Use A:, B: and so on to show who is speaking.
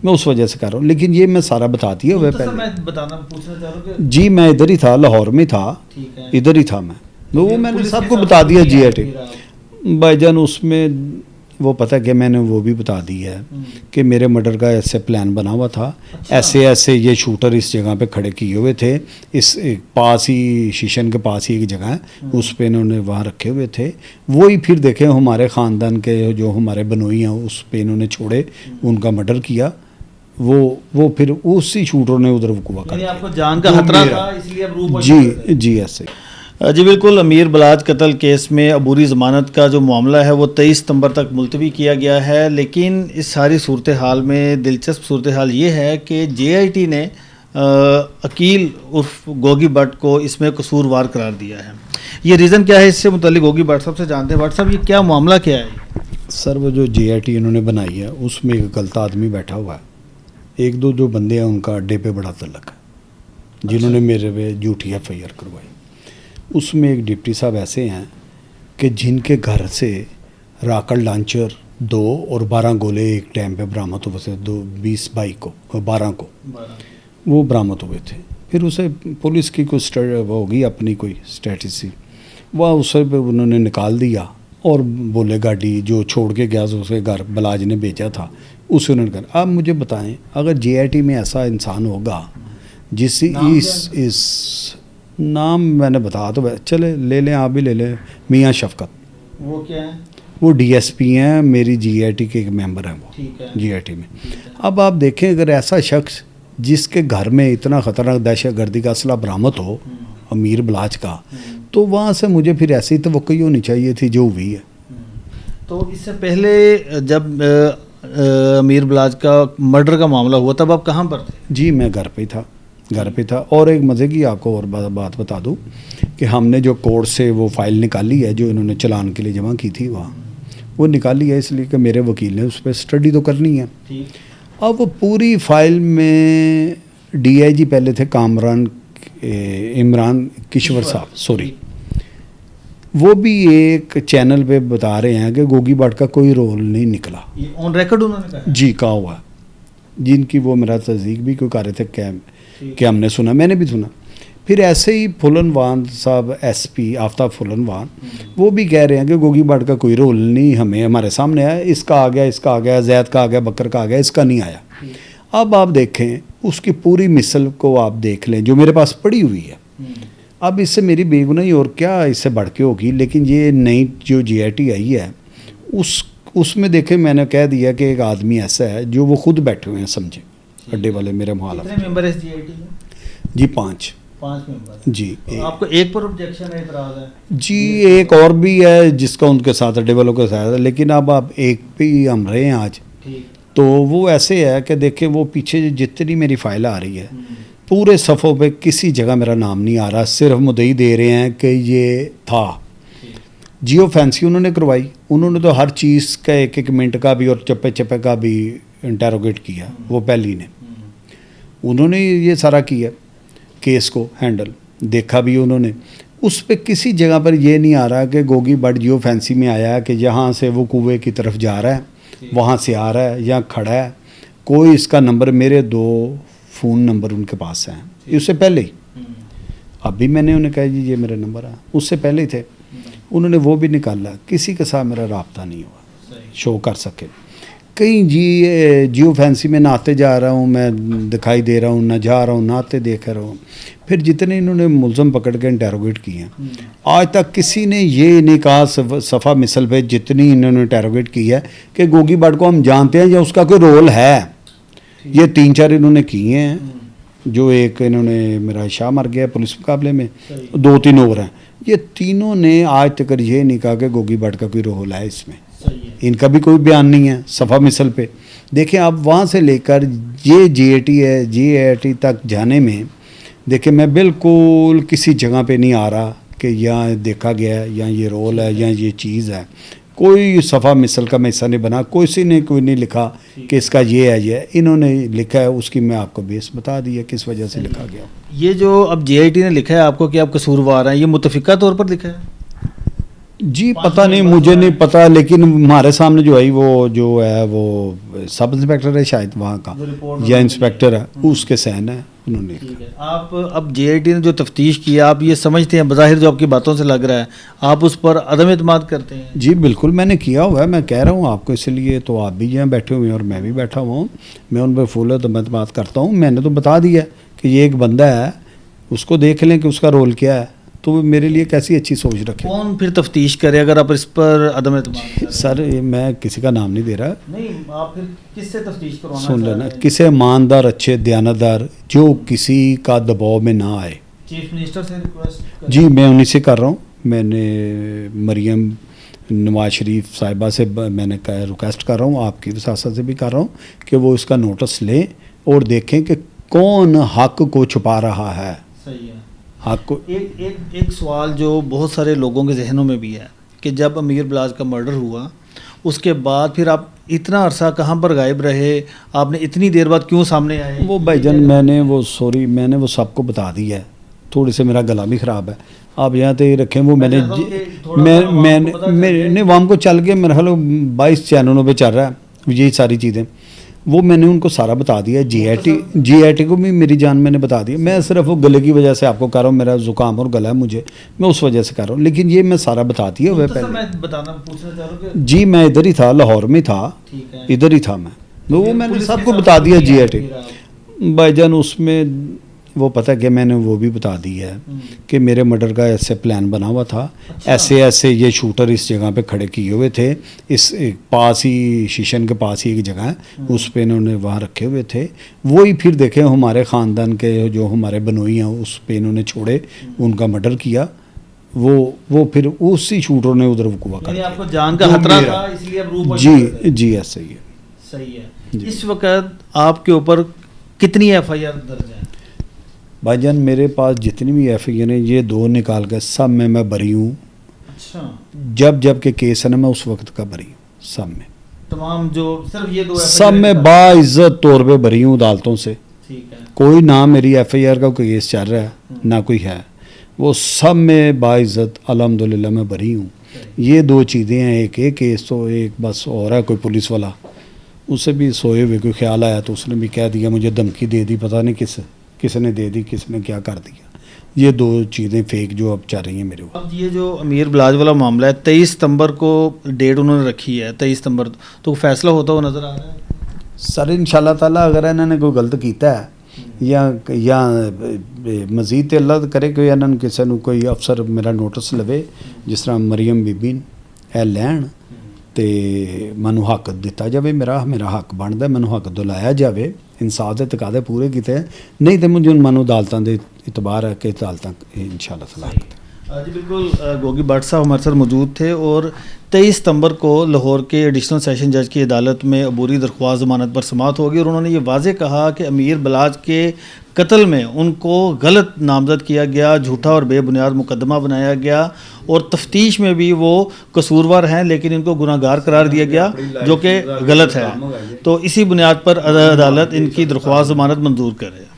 A: میں اس وجہ سے کر رہا ہوں. لیکن یہ میں سارا بتا دیا ہوا پہلے.
B: میں پوچھنا چاہ رہا ہوں کہ
A: جی میں ادھر ہی تھا, لاہور میں تھا, ادھر ہی تھا وہ میں نے سب کو بتا دیا جی ایٹ بھائی جان. اس میں وہ پتہ کہ میں نے وہ بھی بتا دیا ہے کہ میرے مرڈر کا ایسے پلان بنا ہوا تھا, ایسے یہ شوٹر اس جگہ پہ کھڑے کیے ہوئے تھے, اس پاس ہی شیشن کے پاس ہی ایک جگہ ہے, اس پہ انہوں نے وہاں رکھے ہوئے تھے. وہی پھر دیکھیں ہمارے خاندان کے جو ہمارے بنوئی ہیں اس پہ انہوں نے چھوڑے, ان کا مرڈر کیا. وہ پھر اسی شوٹر نے ادھر وقوع کر دیا.
B: آپ کو جان کا خطرہ تھا اس لیے اب
A: جی ایسے.
B: جی بالکل. امیر بلاج قتل کیس میں عبوری ضمانت کا جو معاملہ ہے وہ 23 ستمبر تک ملتوی کیا گیا ہے. لیکن اس ساری صورتحال میں دلچسپ صورتحال یہ ہے کہ جے آئی ٹی نے عقیل عرف گوگی بٹ کو اس میں قصوروار قرار دیا ہے. یہ ریزن کیا ہے؟ اس سے متعلق گوگی بٹ صاحب سے جانتے ہیں. بٹ صاحب یہ کیا معاملہ کیا ہے؟
A: سر وہ جو جے آئی ٹی انہوں نے بنائی ہے اس میں ایک غلط آدمی بیٹھا ہوا ہے. ایک دو جو بندے ہیں ان کا اڈے پہ بڑا تعلق ہے جنہوں نے میرے پہ جھوٹی ایف آئی آر کروائی. اس میں ایک ڈپٹی صاحب ایسے ہیں کہ جن کے گھر سے راکٹ لانچر 2 اور 12 گولے ایک ٹائم پہ برآمد ہوئے تھے. 20-22 کو 12 کو وہ برآمد ہوئے تھے. پھر اسے پولیس کی کوئی ہوگی اپنی کوئی اسٹریٹجی, وہ اسے انہوں نے نکال دیا اور بولے گاڑی جو چھوڑ کے گیا اسے گھر بلاج نے بھیجا تھا اسے انہوں نے کہا. آپ مجھے بتائیں اگر جے آئی ٹی میں ایسا انسان ہوگا جس اس نام میں نے بتا تو چلے لے لیں, آپ بھی لے لیں, میاں شفقت.
B: وہ کیا ہے؟
A: وہ ڈی ایس پی ہیں, میری جی آئی ٹی کے ایک ممبر ہیں وہ جی آئی ٹی میں. اب آپ دیکھیں اگر ایسا شخص جس کے گھر میں اتنا خطرناک دہشت گردی کا اسلحہ برآمد ہو امیر بلاج کا, تو وہاں سے مجھے پھر ایسی توقع ہونی چاہیے تھی جو ہوئی ہے.
B: تو اس سے پہلے جب امیر بلاج کا مرڈر کا معاملہ ہوا تب آپ کہاں پر تھے؟
A: جی میں گھر پہ تھا. اور ایک مزے کی آپ کو اور بات بتا دوں کہ ہم نے جو کورٹ سے وہ فائل نکالی ہے جو انہوں نے چلان کے لیے جمع کی تھی وہاں وہ نکالی ہے اس لیے کہ میرے وکیل نے اس پہ اسٹڈی تو کرنی ہے. اب وہ پوری فائل میں ڈی آئی جی پہلے تھے عمران کشور صاحب سوری, وہ بھی ایک چینل پہ بتا رہے ہیں کہ گوگی بٹ کا کوئی رول نہیں نکلا.
B: آن ریکارڈ انہوں نے کہا؟
A: جی کہا ہوا, جن کی وہ میرا تصدیق بھی کوئی کر رہے تھے کہ ہم نے سنا, میں نے بھی سنا. پھر ایسے ہی پھولن وان صاحب ایس پی آفتاب پھولن وان وہ بھی کہہ رہے ہیں کہ گوگی بٹ کا کوئی رول نہیں ہمیں ہمارے سامنے آیا, اس کا آ گیا, زید کا آ گیا, بکر کا آ گیا, اس کا نہیں آیا. اب آپ دیکھیں اس کی پوری مثل کو آپ دیکھ لیں جو میرے پاس پڑی ہوئی ہے. اب اس سے میری بے گناہی اور کیا اس سے بڑھ کے ہوگی. لیکن یہ نئی جو جی آئی ٹی آئی ہے اس میں دیکھیں میں نے کہہ دیا کہ ایک آدمی ایسا ہے جو وہ خود بیٹھے ہوئے ہیں سمجھے اڈے والے میرے محال.
B: کتنے ممبر ہیں جی آئی ٹی میں؟
A: جی 5
B: ممبر.
A: جی
B: آپ کو ایک پر آبجیکشن ہے, اعتراض ہے؟
A: جی ایک اور بھی ہے جس کا ان کے ساتھ اڈے والوں کے ساتھ ہے, لیکن اب آپ ایک پہ ہی ہم رہے ہیں آج. تو وہ ایسے ہے کہ دیکھیں وہ پیچھے جتنی میری فائل آ رہی ہے پورے صفحوں پہ کسی جگہ میرا نام نہیں آ رہا, صرف مدعی دے رہے ہیں کہ یہ تھا. جیو فینسی انہوں نے کروائی, انہوں نے تو ہر چیز کا ایک منٹ کا بھی اور چپے کا بھی انٹیروگیٹ کیا. وہ پہلی نے انہوں نے یہ سارا کیا کیس کو ہینڈل, دیکھا بھی انہوں نے. اس پہ کسی جگہ پر یہ نہیں آ رہا کہ گوگی بٹ جیو فینسی میں آیا کہ یہاں سے وہ کنویں کی طرف جا رہا ہے, وہاں سے آ رہا ہے یا کھڑا ہے. کوئی اس کا نمبر, میرے 2 فون نمبر ان کے پاس ہیں اس سے پہلے ہی. اب بھی میں نے انہیں کہا جی یہ میرا نمبر ہے, اس سے پہلے ہی تھے. انہوں نے وہ بھی نکالا. کسی کے ساتھ میرا رابطہ نہیں ہوا شو کر سکے. کہیں جیو فینسی میں نہ آتے جا رہا ہوں, میں دکھائی دے رہا ہوں, نہ جا رہا ہوں, نہ آتے دیکھ رہا ہوں. پھر جتنے انہوں نے ملزم پکڑ کے انٹیروگیٹ کیے ہیں آج تک کسی نے یہ نہیں کہا صفحہ مثل پہ جتنی انہوں نے انٹیروگیٹ کی ہے کہ گوگی بٹ کو ہم جانتے ہیں یا اس کا کوئی رول ہے. یہ 3-4 انہوں نے کیے ہیں, جو ایک انہوں نے میرا شاہ مر گیا پولیس مقابلے میں, 2-3 اور ہیں. یہ تینوں نے آج تک یہ نہیں کہا کہ گوگی بٹ کا کوئی رول ہے اس میں. ان کا بھی کوئی بیان نہیں ہے صفحہ مثل پہ. دیکھیں آپ وہاں سے لے کر یہ جی اے ٹی تک جانے میں دیکھیں میں بالکل کسی جگہ پہ نہیں آ رہا کہ یہاں دیکھا گیا ہے یا یہ رول ہے یا یہ چیز ہے. کوئی صفحہ مثل کا میں حصہ نہیں بنا, کوئی نہیں لکھا کہ اس کا یہ ہے. یہ انہوں نے لکھا ہے, اس کی میں آپ کو بیس بتا دی ہے کس وجہ سے لکھا گیا.
B: یہ جو اب جے آئی ٹی نے لکھا ہے آپ کو کہ آپ قصوروار ہیں, یہ متفقہ طور پر لکھا ہے؟
A: جی پتہ نہیں، مجھے نہیں پتہ، لیکن ہمارے سامنے جو ہے وہ سب انسپیکٹر ہے شاید وہاں کا، یا انسپیکٹر ہے، اس کے سین ہے، انہوں نے
B: ٹھیک ہے. آپ اب جے آئی ٹی نے جو تفتیش کیا، آپ یہ سمجھتے ہیں بظاہر جو آپ کی باتوں سے لگ رہا ہے آپ اس پر عدم اعتماد کرتے ہیں؟
A: جی بالکل میں نے کیا ہوا ہے، میں کہہ رہا ہوں آپ کو، اس لیے تو آپ بھی یہاں بیٹھے ہوئے ہیں اور میں بھی بیٹھا ہوا ہوں، میں ان پہ فل اعتماد کرتا ہوں. میں نے تو بتا دیا کہ یہ ایک بندہ ہے، اس کو دیکھ لیں کہ اس کا رول کیا ہے، تو وہ میرے لیے کیسی اچھی سوچ رکھے.
B: کون پھر تفتیش کرے اگر آپ اس پر عدم اعتماد کریں؟
A: سر میں کسی کا نام نہیں دے رہا،
B: نہیں، آپ پھر کس سے تفتیش کروانا
A: سن
B: چاہ
A: لینا،
B: رہے ہیں؟
A: کسی ایماندار اچھے دیانتدار جو کسی کا دباؤ میں نہ آئے.
B: چیف منسٹر سے ریکویسٹ کریں؟
A: جی میں انہیں سے کر رہا ہوں، میں نے مریم نواز شریف صاحبہ سے میں نے ریکویسٹ کر رہا ہوں، آپ کی وساست سے بھی کر رہا ہوں کہ وہ اس کا نوٹس لیں اور دیکھیں کہ کون حق کو چھپا رہا ہے.
B: صحیح ہے.
A: حق کو
B: ایک سوال جو بہت سارے لوگوں کے ذہنوں میں بھی ہے کہ جب امیر بلاج کا مرڈر ہوا اس کے بعد پھر آپ اتنا عرصہ کہاں پر غائب رہے، آپ نے اتنی دیر بعد کیوں سامنے آئے؟
A: وہ بھائی جان میں نے وہ سب کو بتا دیا ہے، تھوڑی سے میرا گلا بھی خراب ہے، آپ یہاں تک رکھیں. وہ میں نے وام کو چل گیا، میرا خیال 22 چینلوں پہ چل رہا ہے یہی ساری چیزیں، وہ میں نے ان کو سارا بتا دیا. جی آئی ٹی کو بھی میری جان میں نے بتا دیا. میں صرف وہ گلے کی وجہ سے آپ کو کہہ رہا ہوں، میرا زکام اور گلا ہے مجھے، میں اس وجہ سے کہہ رہا ہوں، لیکن یہ میں سارا بتا دیا ہوا پہلے.
B: میں پوچھنا چاہ رہا ہوں کہ
A: جی میں ادھر ہی تھا، لاہور میں تھا، ادھر ہی تھا وہ میں نے سب کو بتا دیا. جی آئی ٹی بھائی جان اس میں وہ پتہ کہ میں نے وہ بھی بتا دی ہے کہ میرے مرڈر کا ایسے پلان بنا ہوا تھا، ایسے یہ شوٹر اس جگہ پہ کھڑے کیے ہوئے تھے، اس پاس ہی شیشن کے پاس ہی ایک جگہ ہے، اس پہ انہوں نے وہاں رکھے ہوئے تھے. وہی پھر دیکھیں ہمارے خاندان کے جو ہمارے بنوئی ہیں اس پہ انہوں نے چھوڑے، ان کا مرڈر کیا. وہ پھر اسی شوٹر نے ادھر وقوع کر
B: آپ کو جان کا خطرہ تھا اس لیے
A: جی ایسا ہی ہے.
B: صحیح ہے. اس وقت آپ کے اوپر کتنی ایف آئی آر درج ہے؟
A: بھائی جان میرے پاس جتنی بھی ایف آئی آر ہیں یہ 2 نکال کے سب میں بری ہوں.
B: اچھا.
A: جب کے کیس ہے نا میں اس وقت کا بری ہوں، سب میں
B: تمام جو صرف یہ 2
A: سب میں باعزت طور پہ بری ہوں عدالتوں سے.
B: ٹھیک ہے.
A: کوئی نہ میری ایف آئی آر کا کوئی کیس چل رہا ہے نہ کوئی ہے، وہ سب میں باعزت الحمدللہ میں بری ہوں. یہ 2 چیزیں ہیں، ایک کیس تو ایک بس اور ہے کوئی پولیس والا، اسے بھی سوئے ہوئے کوئی خیال آیا تو اس نے بھی کہہ دیا، مجھے دھمکی دے دی، پتہ نہیں کس نے دے دی، کس نے کیا کر دیا. یہ 2 چیزیں فیک جو اب چل رہی ہیں میرے اوپر.
B: اب یہ جو امیر بلاج والا معاملہ ہے 23 ستمبر کو ڈیٹ انہوں نے رکھی ہے، 23 ستمبر تو فیصلہ ہوتا ہوا نظر آ رہا ہے؟
A: سر انشاءاللہ تعالیٰ اگر انہوں نے کوئی غلط کیتا ہے یا مزید اللہ کرے کہ انہوں نے کسی نے کوئی افسر میرا نوٹس لوے جس طرح مریم بی بی اے لین تے مینوں حق دتا جاوے، میرا حق بنتا ہے، مینوں حق دلایا جاوے، انصاف دے تقاضے پورے کیتے ہیں، نہیں تو مجھے مینوں عدالتاں دے اعتبار ہے کہ عدالتاں انشاءاللہ تعالیٰ.
B: جی بالکل، گوگی بٹ صاحب ہمارے ساتھ موجود تھے اور 23 ستمبر کو لاہور کے ایڈیشنل سیشن جج کی عدالت میں عبوری درخواست ضمانت پر سماعت ہوگی، اور انہوں نے یہ واضح کہا کہ امیر بلاج کے قتل میں ان کو غلط نامزد کیا گیا، جھوٹا اور بے بنیاد مقدمہ بنایا گیا، اور تفتیش میں بھی وہ قصوروار ہیں لیکن ان کو گناہ گار قرار دیا گیا جو کہ غلط ہے. تو اسی بنیاد پر عدالت ان کی درخواست ضمانت منظور کرے.